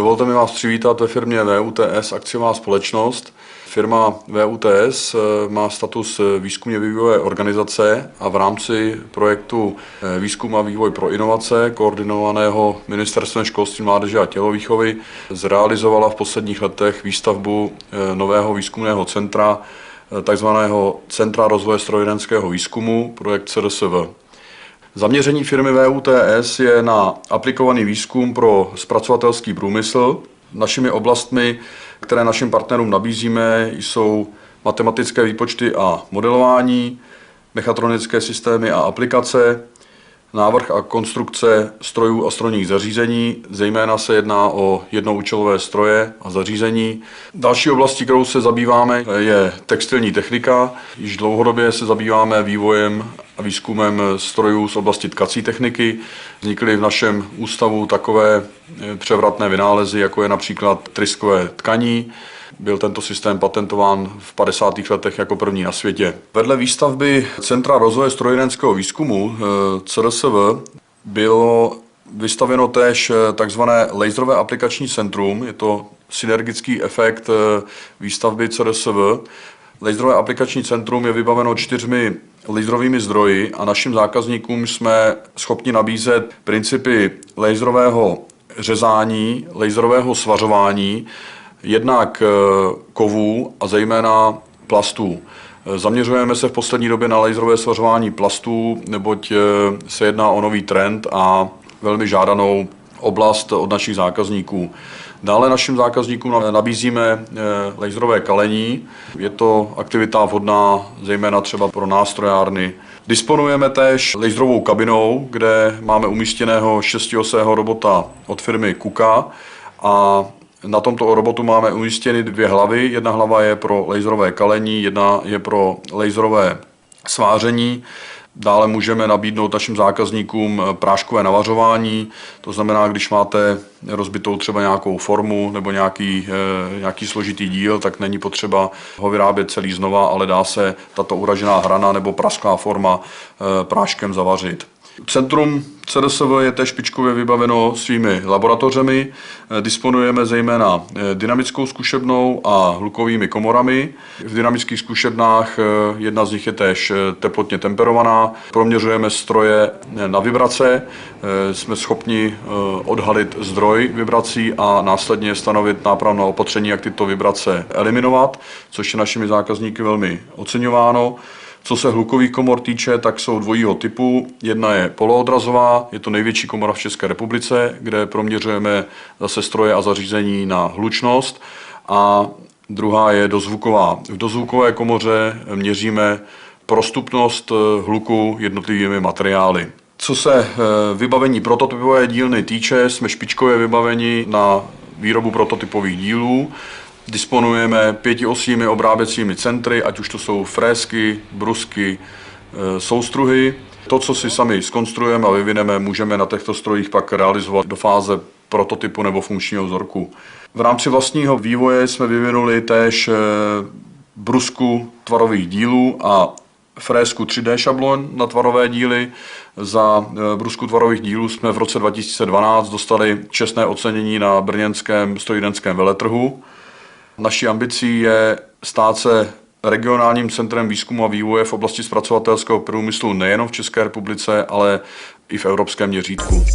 Dovolte mi vás přivítat ve firmě VUTS akciová společnost. Firma VUTS má status výzkumně vývojové organizace a v rámci projektu Výzkum a vývoj pro inovace, koordinovaného Ministerstvem školství, mládeže a tělovýchovy, zrealizovala v posledních letech výstavbu nového výzkumného centra, takzvaného Centra rozvoje strojírenského výzkumu, projekt CRSV. Zaměření firmy VUTS je na aplikovaný výzkum pro zpracovatelský průmysl. Našimi oblastmi, které našim partnerům nabízíme, jsou matematické výpočty a modelování, mechatronické systémy a aplikace, návrh a konstrukce strojů a strojních zařízení, zejména se jedná o jednoúčelové stroje a zařízení. Další oblastí, kterou se zabýváme, je textilní technika. Již dlouhodobě se zabýváme vývojem a výzkumem strojů z oblasti tkací techniky. Vznikly v našem ústavu takové převratné vynálezy, jako je například tryskové tkaní. Byl tento systém patentován v 50. letech jako první na světě. Vedle výstavby Centra rozvoje strojírenského výzkumu CRSV bylo vystaveno též takzvané laserové aplikační centrum. Je to synergický efekt výstavby CRSV. Laserové aplikační centrum je vybaveno 4 laserovými zdroji a našim zákazníkům jsme schopni nabízet principy laserového řezání, laserového svařování, jednak kovů a zejména plastů. Zaměřujeme se v poslední době na laserové svařování plastů, neboť se jedná o nový trend a velmi žádanou oblast od našich zákazníků. Dále našim zákazníkům nabízíme laserové kalení. Je to aktivita vhodná zejména třeba pro nástrojárny. Disponujeme též laserovou kabinou, kde máme umístěného 6osého robota od firmy KUKA a na tomto robotu máme umístěny 2 hlavy. Jedna hlava je pro laserové kalení, jedna je pro laserové sváření. Dále můžeme nabídnout našim zákazníkům práškové navařování, to znamená, když máte rozbitou třeba nějakou formu nebo nějaký složitý díl, tak není potřeba ho vyrábět celý znova, ale dá se tato uražená hrana nebo prasklá forma práškem zavařit. Centrum CRSV je též špičkově vybaveno svými laboratořemi. Disponujeme zejména dynamickou zkušebnou a hlukovými komorami. V dynamických zkušebnách jedna z nich je též teplotně temperovaná. Proměřujeme stroje na vibrace. Jsme schopni odhalit zdroj vibrací a následně stanovit nápravná opatření, jak tyto vibrace eliminovat, což je našimi zákazníky velmi oceňováno. Co se hlukových komor týče, tak jsou dvojího typu. Jedna je poloodrazová, je to největší komora v České republice, kde proměřujeme zase stroje a zařízení na hlučnost. A druhá je dozvuková. V dozvukové komoře měříme prostupnost hluku jednotlivými materiály. Co se vybavení prototypové dílny týče, jsme špičkově vybaveni na výrobu prototypových dílů. Disponujeme 5osými obráběcími centry, ať už to jsou frézky, brusky, soustruhy. To, co si sami zkonstruujeme a vyvineme, můžeme na těchto strojích pak realizovat do fáze prototypu nebo funkčního vzorku. V rámci vlastního vývoje jsme vyvinuli též brusku tvarových dílů a frézku 3D šablon na tvarové díly. Za brusku tvarových dílů jsme v roce 2012 dostali čestné ocenění na brněnském strojírenském veletrhu. Naší ambicí je stát se regionálním centrem výzkumu a vývoje v oblasti zpracovatelského průmyslu nejen v České republice, ale i v evropském měřítku.